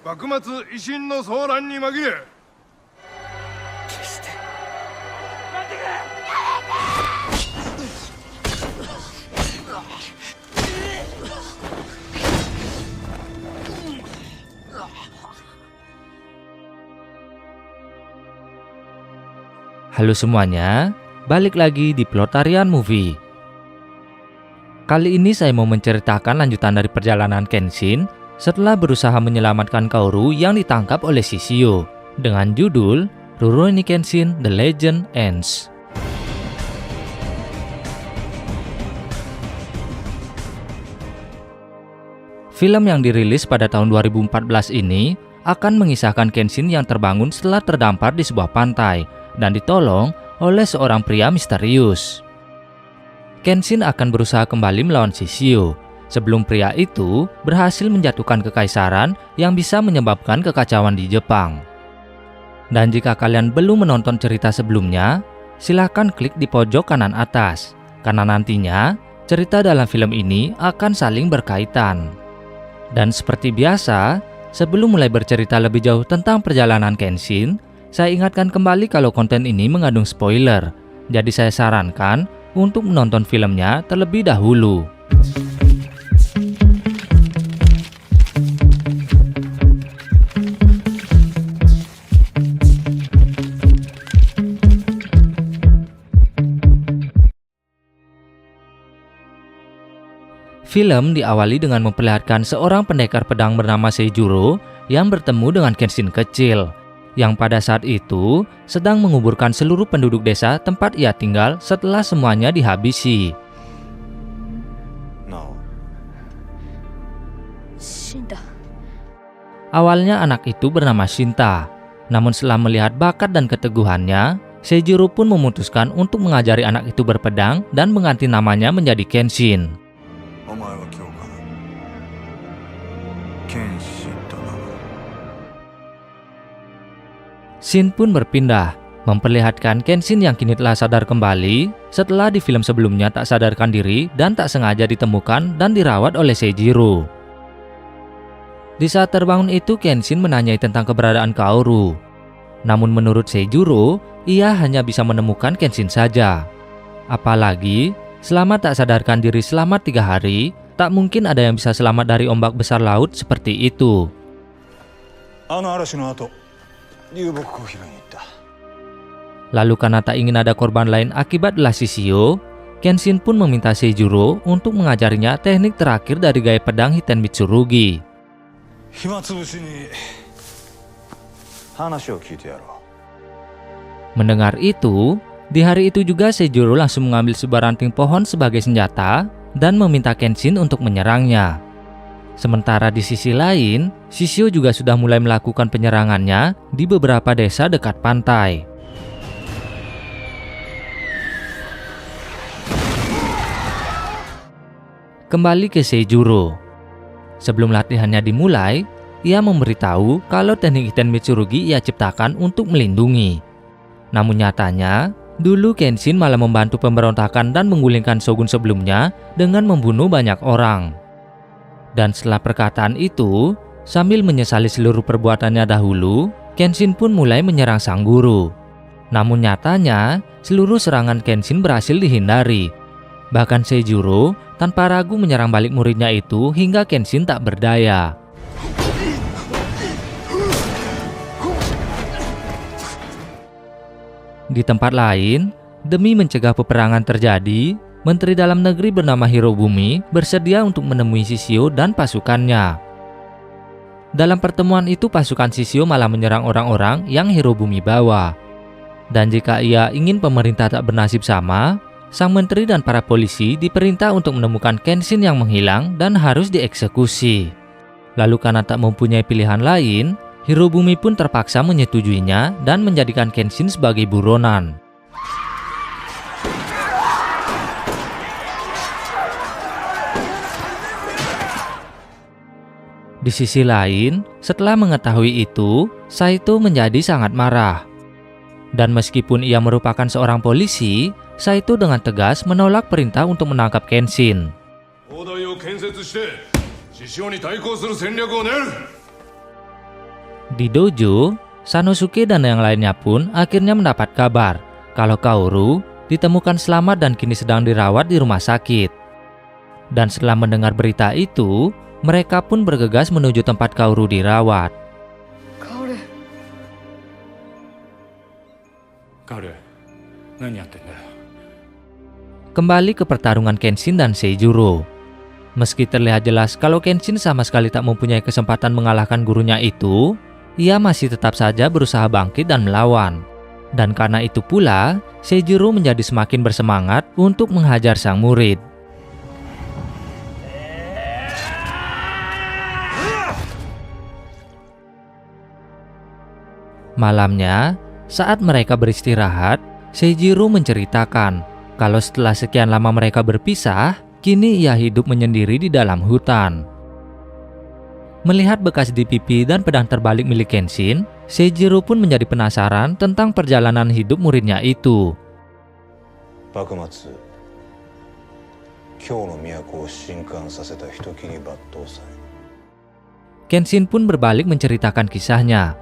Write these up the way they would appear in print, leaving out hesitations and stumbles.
幕末維新の騒乱に紛れ決して。待ってくれ。 Halo semuanya, balik lagi di Plotarian Movie. Kali ini saya mau menceritakan lanjutan dari perjalanan Kenshin setelah berusaha menyelamatkan Kaoru yang ditangkap oleh Shishio dengan judul Rurouni Kenshin: The Legend Ends. Film yang dirilis pada tahun 2014 ini akan mengisahkan Kenshin yang terbangun setelah terdampar di sebuah pantai dan ditolong oleh seorang pria misterius. Kenshin akan berusaha kembali melawan Shishio sebelum pria itu berhasil menjatuhkan kekaisaran yang bisa menyebabkan kekacauan di Jepang. Dan jika kalian belum menonton cerita sebelumnya, silahkan klik di pojok kanan atas, karena nantinya cerita dalam film ini akan saling berkaitan. Dan seperti biasa, sebelum mulai bercerita lebih jauh tentang perjalanan Kenshin, saya ingatkan kembali kalau konten ini mengandung spoiler, jadi saya sarankan untuk menonton filmnya terlebih dahulu. Film diawali dengan memperlihatkan seorang pendekar pedang bernama Seijuro yang bertemu dengan Kenshin kecil, yang pada saat itu sedang menguburkan seluruh penduduk desa tempat ia tinggal setelah semuanya dihabisi. Shinta. Awalnya anak itu bernama Shinta, namun setelah melihat bakat dan keteguhannya, Seijuro pun memutuskan untuk mengajari anak itu berpedang dan mengganti namanya menjadi Kenshin. Scene pun berpindah, memperlihatkan Kenshin yang kini telah sadar kembali setelah di film sebelumnya tak sadarkan diri dan tak sengaja ditemukan dan dirawat oleh Seijiro. Di saat terbangun itu Kenshin menanyai tentang keberadaan Kaoru. Namun menurut Seijiro, ia hanya bisa menemukan Kenshin saja. Apalagi, selama tak sadarkan diri selama 3 hari, tak mungkin ada yang bisa selamat dari ombak besar laut seperti itu. Lalu karena tak ingin ada korban lain akibat belah Shishio, Kenshin pun meminta Seijuro untuk mengajarinya teknik terakhir dari gaya pedang Hiten Mitsurugi. Mendengar itu, di hari itu juga Seijuro langsung mengambil sebuah ranting pohon sebagai senjata dan meminta Kenshin untuk menyerangnya. Sementara di sisi lain, Shishio juga sudah mulai melakukan penyerangannya di beberapa desa dekat pantai. Kembali ke Seijuro. Sebelum latihannya dimulai, ia memberitahu kalau teknik Hiten Mitsurugi ia ciptakan untuk melindungi. Namun nyatanya, dulu Kenshin malah membantu pemberontakan dan menggulingkan shogun sebelumnya dengan membunuh banyak orang. Dan setelah perkataan itu, sambil menyesali seluruh perbuatannya dahulu, Kenshin pun mulai menyerang sang guru. Namun nyatanya, seluruh serangan Kenshin berhasil dihindari. Bahkan Seijuro tanpa ragu menyerang balik muridnya itu hingga Kenshin tak berdaya. Di tempat lain, demi mencegah peperangan terjadi, Menteri Dalam Negeri bernama Hirobumi bersedia untuk menemui Shishio dan pasukannya. Dalam pertemuan itu pasukan Shishio malah menyerang orang-orang yang Hirobumi bawa. Dan jika ia ingin pemerintah tak bernasib sama, sang menteri dan para polisi diperintah untuk menemukan Kenshin yang menghilang dan harus dieksekusi. Lalu karena tak mempunyai pilihan lain, Hirobumi pun terpaksa menyetujuinya dan menjadikan Kenshin sebagai buronan. Di sisi lain, setelah mengetahui itu, Saito menjadi sangat marah. Dan meskipun ia merupakan seorang polisi, Saito dengan tegas menolak perintah untuk menangkap Kenshin. Di dojo, Sanosuke dan yang lainnya pun akhirnya mendapat kabar kalau Kaoru ditemukan selamat dan kini sedang dirawat di rumah sakit. Dan setelah mendengar berita itu, mereka pun bergegas menuju tempat Kaoru dirawat. カオル何やってんだよ Kembali ke pertarungan Kenshin dan Seijuro. Meski terlihat jelas kalau Kenshin sama sekali tak mempunyai kesempatan mengalahkan gurunya itu, ia masih tetap saja berusaha bangkit dan melawan. Dan karena itu pula, Seijuro menjadi semakin bersemangat untuk menghajar sang murid. Malamnya, saat mereka beristirahat, Seijuro menceritakan kalau setelah sekian lama mereka berpisah, kini ia hidup menyendiri di dalam hutan. Melihat bekas di pipi dan pedang terbalik milik Kenshin, Seijuro pun menjadi penasaran tentang perjalanan hidup muridnya itu. 幕末京の都を震撼させた人斬り抜刀斎 Kenshin pun berbalik menceritakan kisahnya,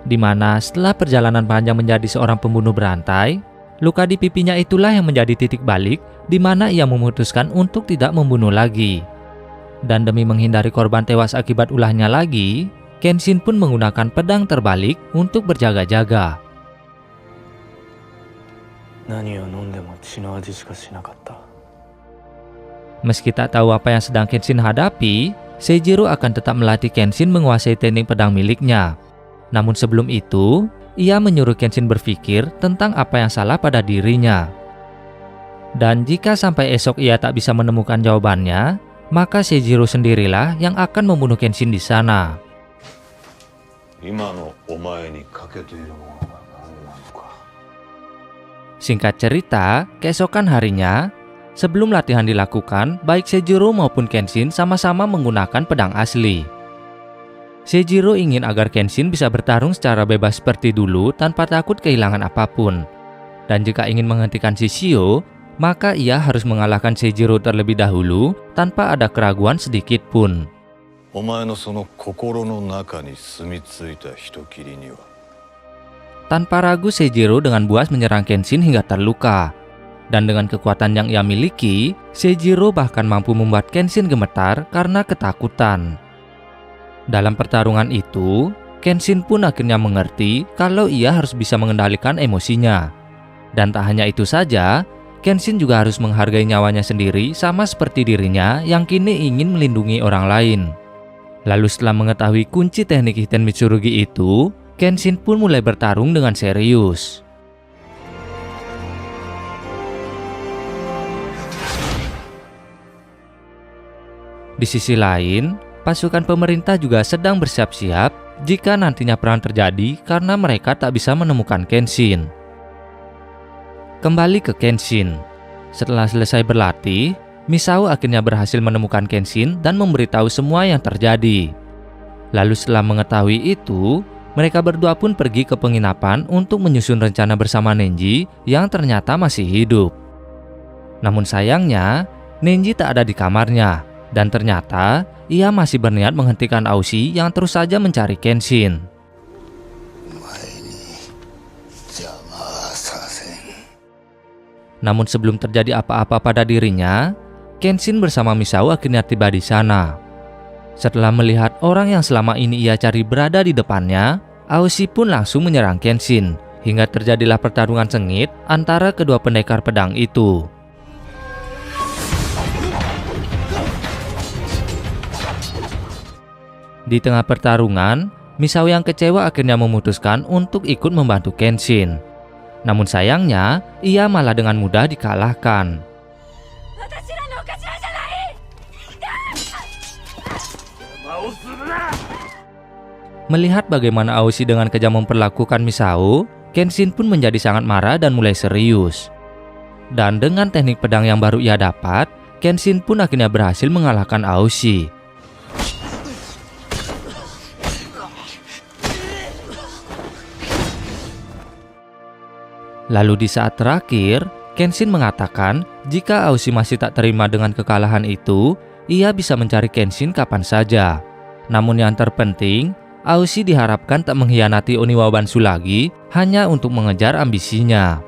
di mana setelah perjalanan panjang menjadi seorang pembunuh berantai, luka di pipinya itulah yang menjadi titik balik di mana ia memutuskan untuk tidak membunuh lagi. Dan demi menghindari korban tewas akibat ulahnya lagi, Kenshin pun menggunakan pedang terbalik untuk berjaga-jaga. 何を飲んでも血の味しかしなかった。 Meski tak tahu apa yang sedang Kenshin hadapi, Seijuro akan tetap melatih Kenshin menguasai teknik pedang miliknya. Namun sebelum itu, ia menyuruh Kenshin berpikir tentang apa yang salah pada dirinya. Dan jika sampai esok ia tak bisa menemukan jawabannya, maka Seijuro sendirilah yang akan membunuh Kenshin di sana. 今のお前に欠けているものが何なのか Singkat cerita, keesokan harinya, sebelum latihan dilakukan, baik Seijuro maupun Kenshin sama-sama menggunakan pedang asli. Seijuro ingin agar Kenshin bisa bertarung secara bebas seperti dulu tanpa takut kehilangan apapun. Dan jika ingin menghentikan Shishio, maka ia harus mengalahkan Seijuro terlebih dahulu tanpa ada keraguan sedikit pun. お前のその心の中に住み着いた人斬りには Tanpa ragu Seijuro dengan buas menyerang Kenshin hingga terluka. Dan dengan kekuatan yang ia miliki, Seijuro bahkan mampu membuat Kenshin gemetar karena ketakutan. Dalam pertarungan itu, Kenshin pun akhirnya mengerti kalau ia harus bisa mengendalikan emosinya. Dan tak hanya itu saja, Kenshin juga harus menghargai nyawanya sendiri sama seperti dirinya yang kini ingin melindungi orang lain. Lalu setelah mengetahui kunci teknik Hiten Mitsurugi itu, Kenshin pun mulai bertarung dengan serius. Di sisi lain, pasukan pemerintah juga sedang bersiap-siap jika nantinya perang terjadi karena mereka tak bisa menemukan Kenshin. Kembali ke Kenshin. Setelah selesai berlatih, Misao akhirnya berhasil menemukan Kenshin dan memberitahu semua yang terjadi. Lalu setelah mengetahui itu, mereka berdua pun pergi ke penginapan untuk menyusun rencana bersama Nenji yang ternyata masih hidup. Namun sayangnya, Nenji tak ada di kamarnya. Dan ternyata, ia masih berniat menghentikan Aoshi yang terus saja mencari Kenshin. Namun sebelum terjadi apa-apa pada dirinya, Kenshin bersama Misao akhirnya tiba di sana. Setelah melihat orang yang selama ini ia cari berada di depannya, Aoshi pun langsung menyerang Kenshin, hingga terjadilah pertarungan sengit antara kedua pendekar pedang itu. Di tengah pertarungan, Misao yang kecewa akhirnya memutuskan untuk ikut membantu Kenshin. Namun sayangnya, ia malah dengan mudah dikalahkan. Melihat bagaimana Aoshi dengan kejam memperlakukan Misao, Kenshin pun menjadi sangat marah dan mulai serius. Dan dengan teknik pedang yang baru ia dapat, Kenshin pun akhirnya berhasil mengalahkan Aoshi. Lalu di saat terakhir, Kenshin mengatakan jika Aoshi masih tak terima dengan kekalahan itu, ia bisa mencari Kenshin kapan saja. Namun yang terpenting, Aoshi diharapkan tak mengkhianati Oniwa Bansu lagi hanya untuk mengejar ambisinya.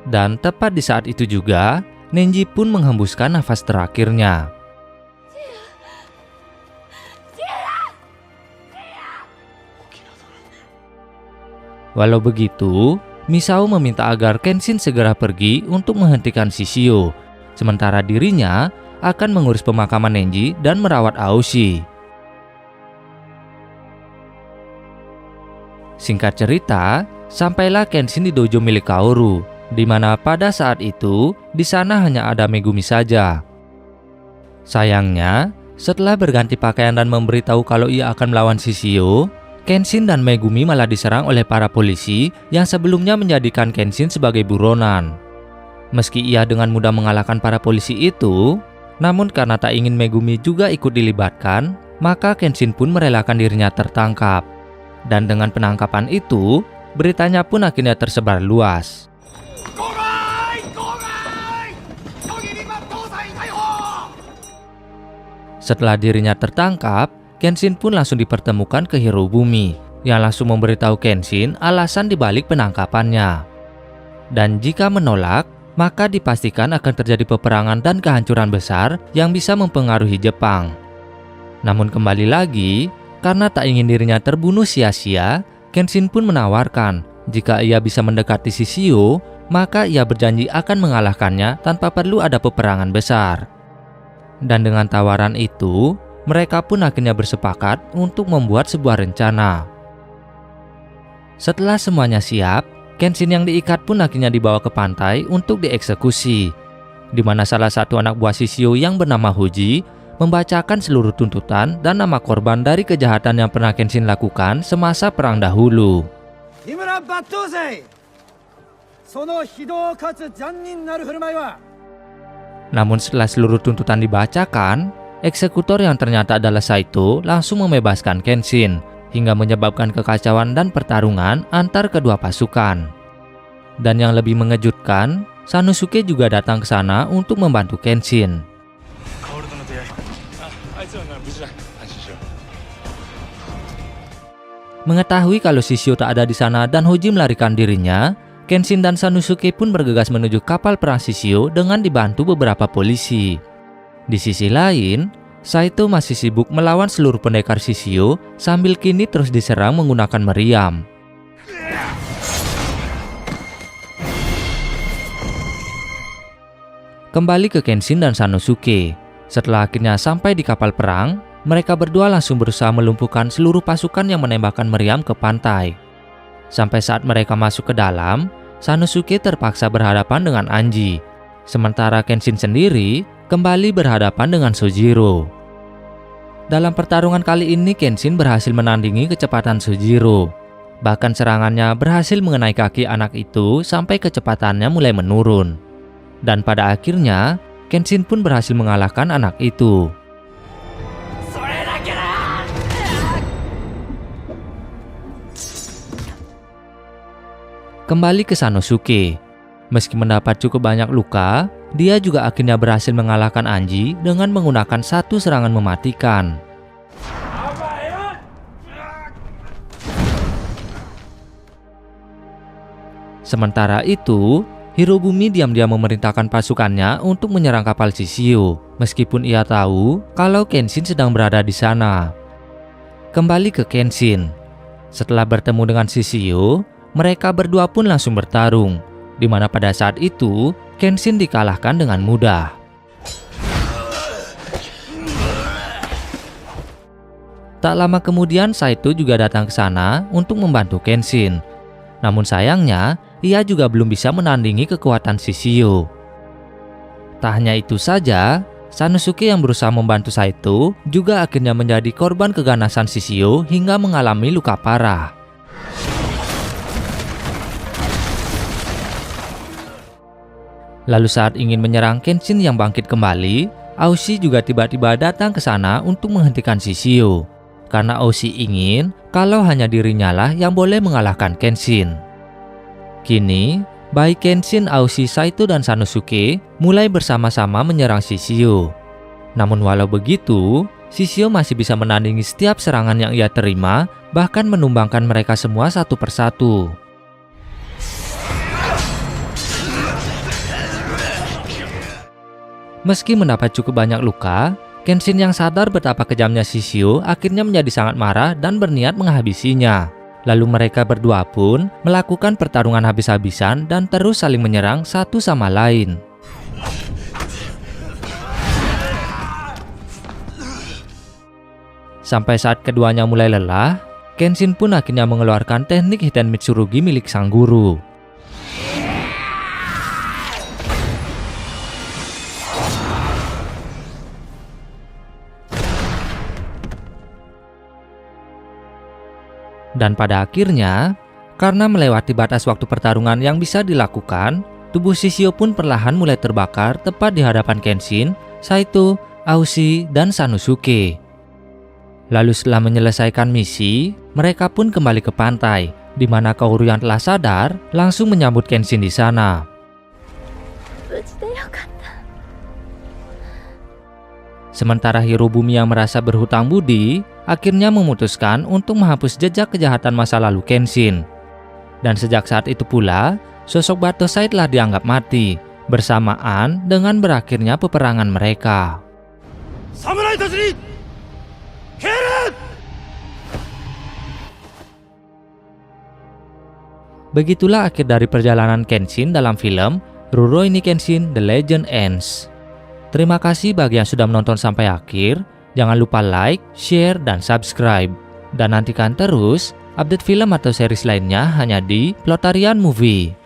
Dan tepat di saat itu juga, Nenji pun menghembuskan nafas terakhirnya. Walau begitu, Misao meminta agar Kenshin segera pergi untuk menghentikan Shishio, sementara dirinya akan mengurus pemakaman Nenji dan merawat Aoshi. Singkat cerita, sampailah Kenshin di dojo milik Kaoru, di mana pada saat itu di sana hanya ada Megumi saja. Sayangnya, setelah berganti pakaian dan memberitahu kalau ia akan melawan Shishio, Kenshin dan Megumi malah diserang oleh para polisi yang sebelumnya menjadikan Kenshin sebagai buronan. Meski ia dengan mudah mengalahkan para polisi itu, namun karena tak ingin Megumi juga ikut dilibatkan, maka Kenshin pun merelakan dirinya tertangkap. Dan dengan penangkapan itu, beritanya pun akhirnya tersebar luas. Setelah dirinya tertangkap, Kenshin pun langsung dipertemukan ke Hirobumi, yang langsung memberitahu Kenshin alasan dibalik penangkapannya. Dan jika menolak, maka dipastikan akan terjadi peperangan dan kehancuran besar yang bisa mempengaruhi Jepang. Namun kembali lagi, karena tak ingin dirinya terbunuh sia-sia, Kenshin pun menawarkan jika ia bisa mendekati Shishio, maka ia berjanji akan mengalahkannya tanpa perlu ada peperangan besar. Dan dengan tawaran itu, mereka pun akhirnya bersepakat untuk membuat sebuah rencana. Setelah semuanya siap, Kenshin yang diikat pun akhirnya dibawa ke pantai untuk dieksekusi, di mana salah satu anak buah Shishio yang bernama Hoji membacakan seluruh tuntutan dan nama korban dari kejahatan yang pernah Kenshin lakukan semasa perang dahulu. Namun setelah seluruh tuntutan dibacakan, eksekutor yang ternyata adalah Saito langsung membebaskan Kenshin, hingga menyebabkan kekacauan dan pertarungan antar kedua pasukan. Dan yang lebih mengejutkan, Sanosuke juga datang ke sana untuk membantu Kenshin. Mengetahui kalau Shishio tak ada di sana dan Hoji melarikan dirinya, Kenshin dan Sanosuke pun bergegas menuju kapal perang Shishio dengan dibantu beberapa polisi. Di sisi lain, Saito masih sibuk melawan seluruh pendekar Shishio sambil kini terus diserang menggunakan meriam. Kembali ke Kenshin dan Sanosuke. Setelah akhirnya sampai di kapal perang, mereka berdua langsung berusaha melumpuhkan seluruh pasukan yang menembakkan meriam ke pantai. Sampai saat mereka masuk ke dalam, Sanosuke terpaksa berhadapan dengan Anji. Sementara Kenshin sendiri kembali berhadapan dengan Sojiro. Dalam pertarungan kali ini Kenshin berhasil menandingi kecepatan Sojiro. Bahkan serangannya berhasil mengenai kaki anak itu sampai kecepatannya mulai menurun. Dan pada akhirnya, Kenshin pun berhasil mengalahkan anak itu. Kembali ke Sanosuke. Meski mendapat cukup banyak luka, dia juga akhirnya berhasil mengalahkan Anji dengan menggunakan satu serangan mematikan. Sementara itu, Hirobumi diam-diam memerintahkan pasukannya untuk menyerang kapal Shishio, meskipun ia tahu kalau Kenshin sedang berada di sana. Kembali ke Kenshin. Setelah bertemu dengan Shishio, mereka berdua pun langsung bertarung, di mana pada saat itu Kenshin dikalahkan dengan mudah. Tak lama kemudian Saito juga datang ke sana untuk membantu Kenshin. Namun sayangnya, ia juga belum bisa menandingi kekuatan Shishio. Tak hanya itu saja, Sanosuke yang berusaha membantu Saito juga akhirnya menjadi korban keganasan Shishio hingga mengalami luka parah. Lalu saat ingin menyerang Kenshin yang bangkit kembali, Aoshi juga tiba-tiba datang ke sana untuk menghentikan Shishio. Karena Aoshi ingin kalau hanya dirinya lah yang boleh mengalahkan Kenshin. Kini, baik Kenshin, Aoshi, Saito, dan Sanosuke mulai bersama-sama menyerang Shishio. Namun walau begitu, Shishio masih bisa menandingi setiap serangan yang ia terima bahkan menumbangkan mereka semua satu persatu. Meski mendapat cukup banyak luka, Kenshin yang sadar betapa kejamnya Shishio akhirnya menjadi sangat marah dan berniat menghabisinya. Lalu mereka berdua pun melakukan pertarungan habis-habisan dan terus saling menyerang satu sama lain. Sampai saat keduanya mulai lelah, Kenshin pun akhirnya mengeluarkan teknik Hiten Mitsurugi milik sang guru. Dan pada akhirnya, karena melewati batas waktu pertarungan yang bisa dilakukan, tubuh Shishio pun perlahan mulai terbakar tepat di hadapan Kenshin, Saito, Aushi, dan Sanosuke. Lalu setelah menyelesaikan misi, mereka pun kembali ke pantai, di mana Kaoru yang telah sadar langsung menyambut Kenshin di sana. Sementara Hirobumi yang merasa berhutang budi, akhirnya memutuskan untuk menghapus jejak kejahatan masa lalu Kenshin. Dan sejak saat itu pula, sosok Bartosai telah dianggap mati, bersamaan dengan berakhirnya peperangan mereka. Samurai tachi ni keiru! Begitulah akhir dari perjalanan Kenshin dalam film Rurouni Kenshin The Legend Ends. Terima kasih bagi yang sudah menonton sampai akhir. Jangan lupa like, share, dan subscribe. Dan nantikan terus update film atau series lainnya hanya di Plotarian Movie.